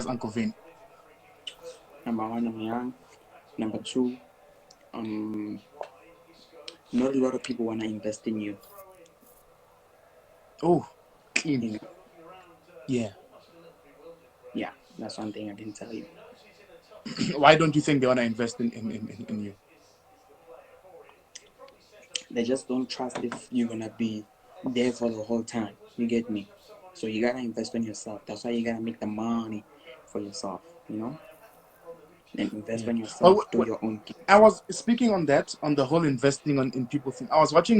as Uncle Vinny? Number one, I'm young. Number two, not a lot of people want to invest in you. Oh, clean. You know? Yeah. Yeah, that's one thing I can tell you. Why don't you think they want to invest in you? They just don't trust if you're gonna be there for the whole time. You get me? So you gotta invest in yourself. That's why you gotta make the money for yourself. You know, and invest Yeah. in Oh, yourself. Do your own thing. I was speaking on that, on the whole investing in people thing. I was watching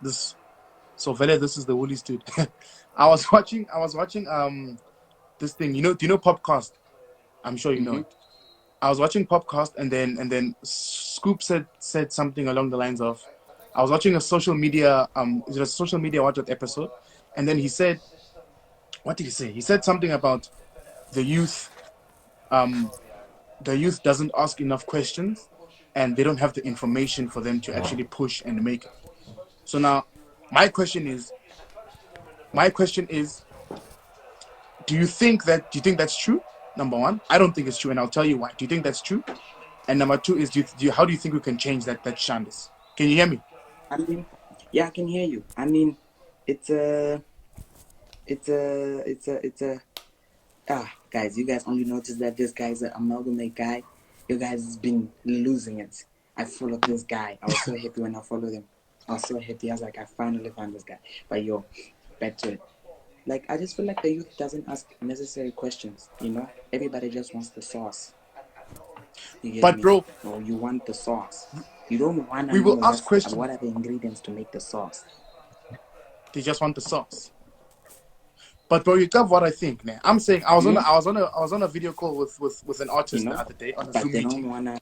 this. So Vele, this is the woolly dude. I was watching this thing. Do you know Popcast? I'm sure you know Mm-hmm. it. I was watching Popcast, and then Scoop said something along the lines of, I was watching a social media is it a social media WhatsApp episode, and then he said, what did he say? He said something about the youth. The youth doesn't ask enough questions, and they don't have the information for them to actually push and make it. So now, my question is, my question is, do you think that's true? Number one, I don't think it's true, and I'll tell you why. Do you think that's true? And number two is, how do you think we can change that shandis? Can you hear me? I mean, yeah, I can hear you. I mean, it's a, it's a. Guys, you guys only notice that this guy's an amalgamate guy. You guys has been losing it. I followed this guy. I was so happy when I followed him. I was so happy. I was like, I finally found this guy. But yo, back to it. Like, I just feel like the youth doesn't ask necessary questions. You know, everybody just wants the sauce. You get But me? bro, Or you want the sauce. You don't wanna we know will ask what questions. are the ingredients to make the sauce. They just want the sauce. But bro, you got what I think, man. I'm saying Hmm? I was on a video call with an You artist the know, other day on a but Zoom they meeting, don't wanna.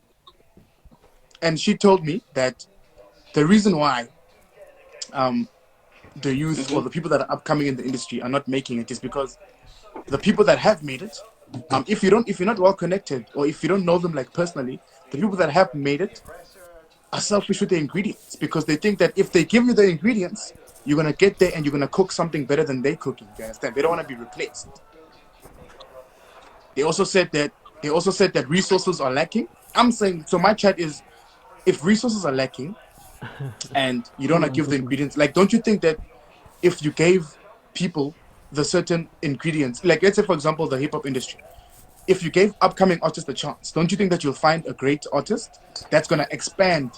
and she told me that the reason why um the youth or Mm-hmm. the people that are upcoming in the industry are not making it is because the people that have made it, if you're not well connected or if you don't know them like personally, the people that have made it are selfish with the ingredients because they think that if they give you the ingredients, you're gonna get there and you're gonna cook something better than they cooking. You understand? They don't want to be replaced. They also said that resources are lacking. I'm saying so. My chat is, if resources are lacking and you don't want to give the ingredients, like, don't you think that if you gave people the certain ingredients, like let's say for example the hip hop industry, if you gave upcoming artists a chance, don't you think that you'll find a great artist that's gonna expand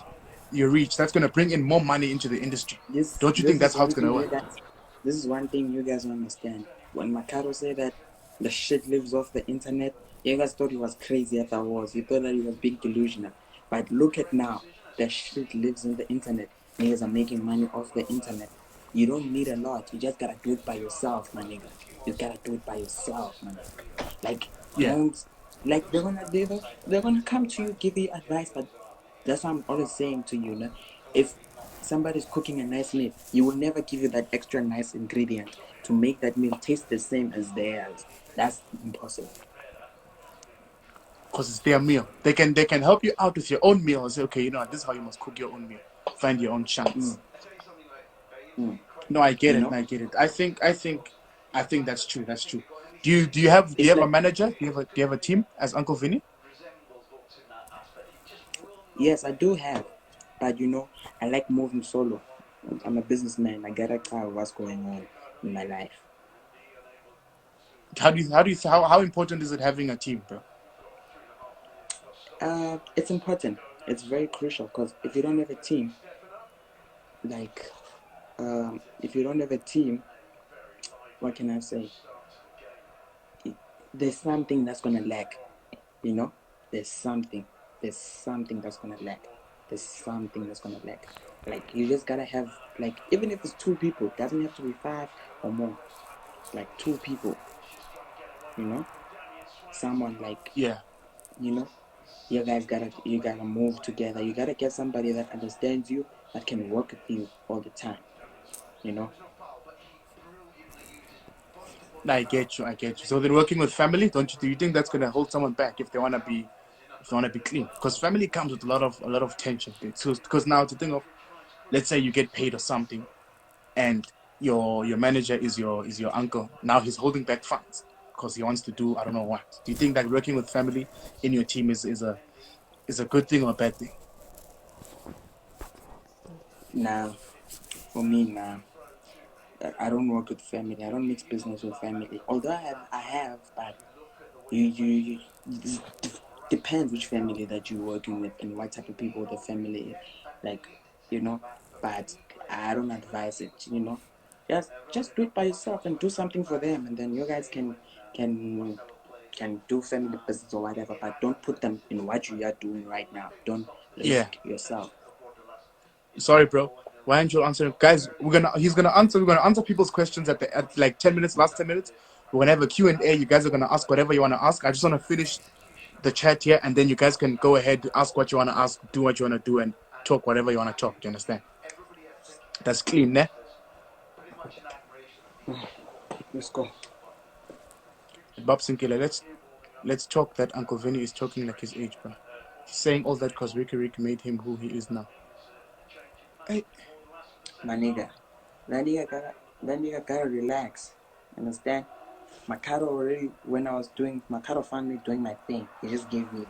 your reach, that's gonna bring in more money into the industry? Don't you think This that's is how one it's gonna thing you work? guys. This is one thing you guys don't understand. When Makaro said that the shit lives off the internet, you guys thought he was crazy afterwards. You thought that he was being delusional. But look at now, the shit lives in the internet. Niggas are making money off the internet. You don't need a lot. You just gotta do it by yourself, my nigga. You gotta do it by yourself, my nigga. Like, Yeah. don't, like, they're gonna come to you, give you advice, but that's what I'm always saying to you. If somebody's cooking a nice meal, you will never give you that extra nice ingredient to make that meal taste the same as theirs. That's impossible. Because it's their meal. They can help you out with your own meal and say, okay, this is how you must cook your own meal. Find your own chance. Mm, mm. No, I get You it. know, I get it. I think that's true. That's true. Do you it's have a like, manager? Do you have a team as Uncle Vinny? yes, I do have, but I like moving solo. I'm a businessman. I gotta tell what's going on in my life. How important is it having a team, bro? It's important. It's very crucial because if you don't have a team, like, if you don't have a team, what can I say? There's something that's gonna lack. You know, there's something. There's something that's gonna lack. There's something that's gonna lack. Like, you just gotta have, like, even if it's two people, it doesn't have to be five or more. Like, two people. You know, someone like, Yeah. you know, you gotta move together. You gotta get somebody that understands you, that can work with you all the time. You know, I get you. I get you. So then, working with family, don't you? Do you think that's gonna hold someone back if they wanna be clean? Because family comes with a lot of tension. Because now to think of, let's say you get paid or something, and your manager is your uncle. Now he's holding back funds. because he wants to do I don't know what. Do you think that working with family in your team is a good thing or a bad thing? Nah, for me, nah. I don't work with family. I don't mix business with family. Although I have, but you it depends which family that you're working with and what type of people the family, like, you know. But I don't advise it. Just do it by yourself and do something for them, and then you guys can can do family business or whatever. But don't put them in what you are doing right now. Don't Yeah. risk yourself. Sorry, bro. Why aren't you answering, guys? We're gonna answer people's questions at like 10 minutes, last 10 minutes. We're gonna have a Q&A. You guys are gonna ask whatever you wanna ask. I just wanna finish the chat here, and then you guys can go ahead, ask what you wanna ask, do what you wanna do, and talk whatever you wanna talk. Do you understand? That's clean, ne? Let's go. Bob Sinkele, let's talk that Uncle Vinny is talking like his age, bro. He's saying all that because Ricky Rick made him who he is now. Hey, My nigga, that nigga gotta relax. Understand? Makaro already, when I was doing Makaro found me doing my thing. He just gave me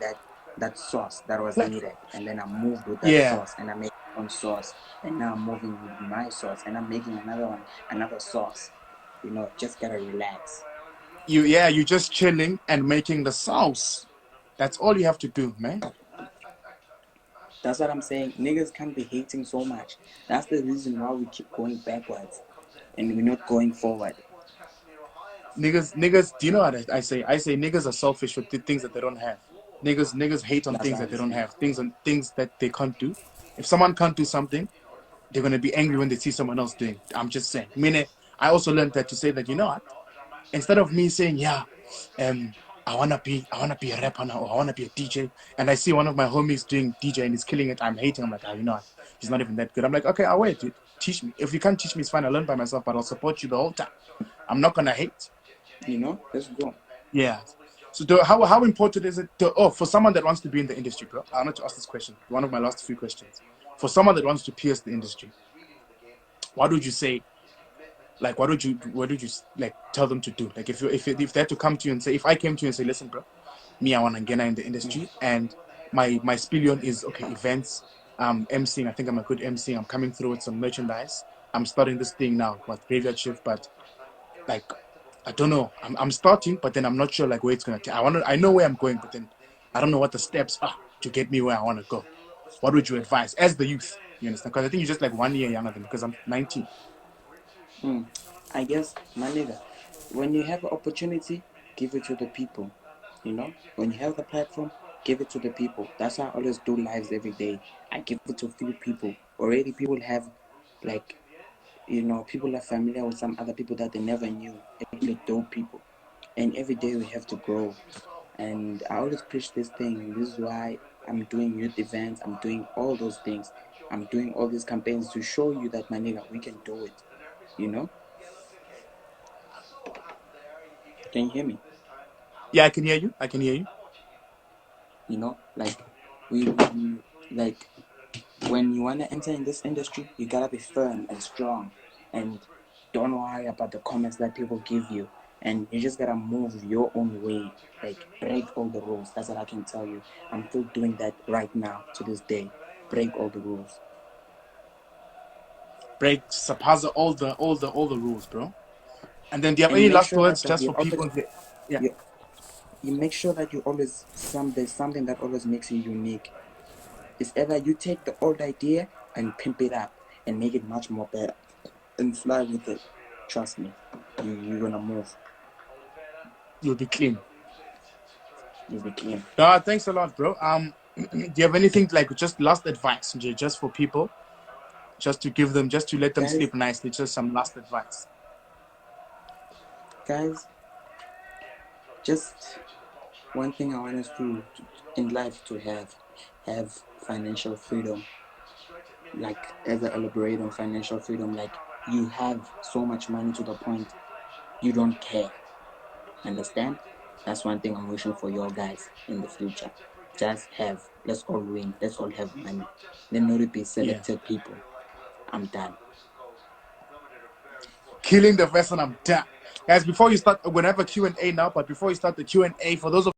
that sauce that was platform. needed, and then I moved with that Yeah, sauce, and I made my own sauce, and now I'm moving with my sauce, and I'm making another one, another sauce. Just gotta relax. you're just chilling and making the sauce. That's all you have to do, man. That's what I'm saying. Niggas can't be hating so much. That's the reason why we keep going backwards, and we're not going forward. Niggas. Do you know what I say? I say niggas are selfish for things that they don't have. Niggas hate on That's things what that I'm they don't saying. have. Things that they can't do. If someone can't do something, they're gonna be angry when they see someone else doing. I'm just saying. Meaning, I also learned that to say that you know what, instead of me saying yeah, um, I wanna be a rapper now or I wanna be a DJ, and I see one of my homies doing DJ and he's killing it, I'm hating. I'm like, you know what, he's not even that good. I'm like, okay, I'll wait, dude. Teach me. If you can't teach me, it's fine. I'll learn by myself, but I'll support you the whole time. I'm not gonna hate. Let's go. Yeah. So how important is it for someone that wants to be in the industry, bro? I wanted to ask this question. One of my last few questions. For someone that wants to pierce the industry, what would you say? Like, what would you like tell them to do? Like, if they had to come to you and say, if I came to you and say, listen, bro, me, I want to get in the industry, and my spillion is okay, events, emceeing. I think I'm a good MC. I'm coming through with some merchandise. I'm starting this thing now, what graveyard shift, but like I don't know. I'm starting, but then I'm not sure like where it's gonna take. I know where I'm going, but then I don't know what the steps are to get me where I want to go. What would you advise as the youth? You understand? Because I think you're just like 1 year younger than me because I'm 19. Mm. I guess, my nigga, when you have an opportunity, give it to the people. When you have the platform, give it to the people. That's how I always do lives every day. I give it to a few people. Already, people have, like, people are familiar with some other people that they never knew. Actually, dope people. And every day we have to grow. And I always preach this thing. This is why I'm doing youth events. I'm doing all those things. I'm doing all these campaigns to show you that, my nigga, we can do it. You know? Can you hear me? Yeah, I can hear you. I can hear you. Like we like when you wanna enter in this industry, you gotta be firm and strong, and don't worry about the comments that people give you, and you just gotta move your own way. Like, break all the rules. That's what I can tell you. I'm still doing that right now to this day. Break all the rules, Break, surpass all the rules, bro. And then do you have and you any make last sure words that just for people? Yeah. you, you make sure that you always there's something that always makes you unique. It's either you take the old idea and pimp it up and make it much more better and fly with it. Trust me, you're gonna move. You'll be clean. You'll be clean. Thanks a lot, bro. Do you have anything like just last advice, just for people, just to give them, just to let them Guys, sleep nicely, just some last advice? guys, just one thing I want us in life to have financial freedom. Like, as I elaborate on financial freedom, like, you have so much money to the point you don't care. Understand? That's one thing I'm wishing for your guys in the future. Just let's all win. Let's all have money. Let not be Yeah. selected people. I'm done. Killing the vessel, I'm done. Guys, before you start, we're gonna have a Q&A now, but before you start the Q&A, for those of